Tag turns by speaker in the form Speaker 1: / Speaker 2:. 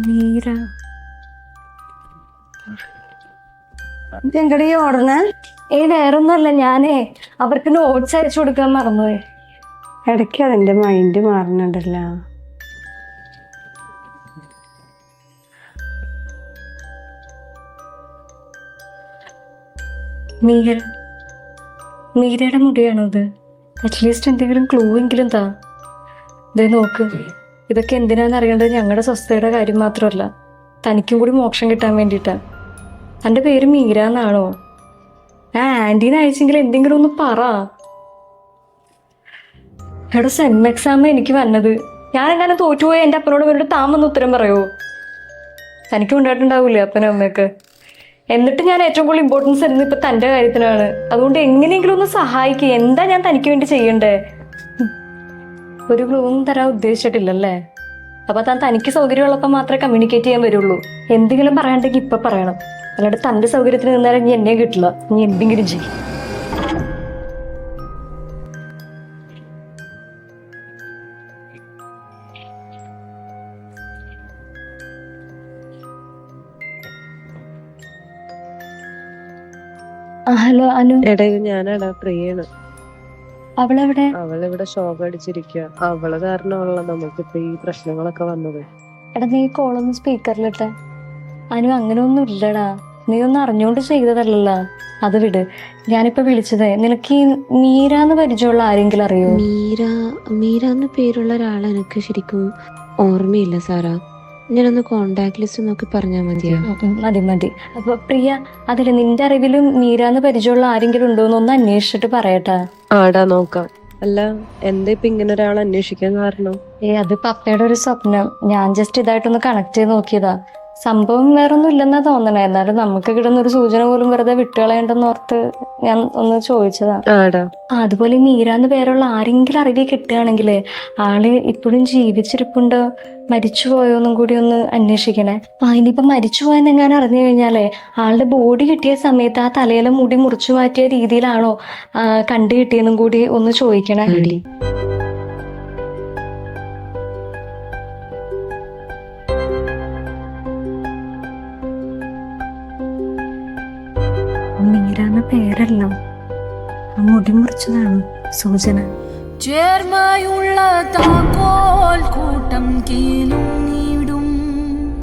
Speaker 1: മീര എങ്കടീ ഓടണേ? വേറൊന്നുമല്ല, ഞാനേ അവർക്ക് നോട്ട്സ് അയച്ചു കൊടുക്കാൻ മറന്നുപോയി.
Speaker 2: ഇടയ്ക്ക് അതിന്റെ മൈൻഡ് മാറുന്നുണ്ടല്ലോ.
Speaker 1: മീരയുടെ മുടിയാണോ ഇത്? അറ്റ്ലീസ്റ്റ് എന്തെങ്കിലും ക്ലൂ എങ്കിലും താ. ഇതേ നോക്ക്, ഇതൊക്കെ എന്തിനാന്ന് അറിയേണ്ടത് ഞങ്ങളുടെ സ്വസ്ഥയുടെ കാര്യം മാത്രമല്ല, തനിക്കും കൂടി മോക്ഷം കിട്ടാൻ വേണ്ടിയിട്ടാ. തൻ്റെ പേര് മീര എന്നാണോ? ആൻറ്റീനെ അയച്ചെങ്കിൽ എന്തെങ്കിലും ഒന്ന് പറ. എവിടെ സെം എക്സാം എനിക്ക് വന്നത്, ഞാനെങ്ങനെ തോറ്റുപോയി എൻ്റെ അപ്പനോട് വേണ്ടിയിട്ട് താൻ വന്ന് ഉത്തരം പറയുമോ? തനിക്കും ഉണ്ടായിട്ടുണ്ടാവൂലേ അപ്പനും അമ്മയൊക്കെ? എന്നിട്ട് ഞാൻ ഏറ്റവും കൂടുതൽ ഇമ്പോർട്ടൻസ് തരുന്നത് ഇപ്പൊ തൻ്റെ കാര്യത്തിനാണ്. അതുകൊണ്ട് എങ്ങനെയെങ്കിലും ഒന്ന് സഹായിക്കുക. എന്താ ഞാൻ തനിക്ക് വേണ്ടി ചെയ്യണ്ടേ? ഒരു ക്ലൂവും തരാൻ ഉദ്ദേശിച്ചിട്ടില്ലല്ലേ? അപ്പൊ താൻ തനിക്ക് സൗകര്യമുള്ളപ്പോൾ മാത്രമേ കമ്മ്യൂണിക്കേറ്റ് ചെയ്യാൻ വരുള്ളൂ. എന്തെങ്കിലും പറയാണ്ടെങ്കിൽ ഇപ്പൊ പറയണം, അല്ലാണ്ട് തൻ്റെ സൗകര്യത്തിന് നിന്നാലും ഇനി എന്നെ കിട്ടില്ല. നീ എന്തെങ്കിലും ചെയ്യും. ഹലോ അനു.
Speaker 2: എടാ ഇത് ഞാനാടാ, പ്രിയാണ്.
Speaker 1: അവളെവിടെ?
Speaker 2: അവളിവിടെ ഷോക്ക് അടിച്ചിരിക്കുക. അവള് കാരണമുള്ള നമുക്കിപ്പോ ഈ പ്രശ്നങ്ങളൊക്കെ വന്നത്.
Speaker 1: എടാ നീ കോളൊന്ന് സ്പീക്കറിലിട്ടെ. അനു അങ്ങനെ ഒന്നും ഇല്ലടാ, നീ ഒന്നും അറിഞ്ഞോണ്ട് ചെയ്തതല്ലല്ലോ. അത് വിട്. ഞാനിപ്പോ വിളിച്ചതേ, നിനക്ക് ഈ മീരാന്ന് പരിചയമുള്ള ആരെങ്കിലും അറിയോ?
Speaker 3: മീര എന്ന പേരുള്ള ഒരാളെ എനിക്ക് ശരിക്കും ഓർമ്മയില്ല സാറാ. ഞാനൊന്ന് കോണ്ടാക്ട് ലിസ്റ്റ് നോക്കി പറഞ്ഞാൽ മതിയോ?
Speaker 1: മതി. അപ്പൊ പ്രിയ, അതില് നിന്റെ അറിവിലും മീരാന്ന് പരിചയമുള്ള ആരെങ്കിലും ഉണ്ടോന്ന് ഒന്ന് അന്വേഷിച്ചിട്ട് പറയട്ടാ.
Speaker 2: ആടാ നോക്കാം. അല്ല, എന്താ ഇപ്പൊ ഇങ്ങനെ ഒരാൾ അന്വേഷിക്കാൻ കാരണം?
Speaker 1: അത് പപ്പയുടെ ഒരു സ്വപ്നം. ഞാൻ ജസ്റ്റ് ഇതായിട്ടൊന്ന് കണക്ട് ചെയ്ത് നോക്കിയതാ. സംഭവം വേറൊന്നും ഇല്ലെന്നാ തോന്നണേ. എന്നാലും നമുക്ക് കിട്ടുന്ന ഒരു സൂചന പോലും വെറുതെ വിട്ടുകളയണ്ടെന്ന് ഓർത്ത് ഞാൻ ഒന്ന് ചോദിച്ചതാ. അതുപോലെ മീരാന്ന് പേരുള്ള ആരെങ്കിലും അറിവിൽ കിട്ടുകയാണെങ്കിലേ, ആള് ഇപ്പോഴും ജീവിച്ചിരിപ്പുണ്ടോ മരിച്ചു പോയോന്നും കൂടി ഒന്ന് അന്വേഷിക്കണേ. ഇനിയിപ്പൊ മരിച്ചു പോയെന്നെങ്ങാനും അറിഞ്ഞു കഴിഞ്ഞാലേ, ആളുടെ ബോഡി കിട്ടിയ സമയത്ത് ആ തലയിലെ മുടി മുറിച്ചു മാറ്റിയ രീതിയിലാണോ കണ്ടു കിട്ടിയെന്നും കൂടി ഒന്ന് ചോദിക്കണേ. മീരാന്ന പേരല്ല, മുടി മുറിച്ചതാണ് സൂചന.
Speaker 4: ചേർമയുള്ള താക്കോൽ കൂട്ടം കീലും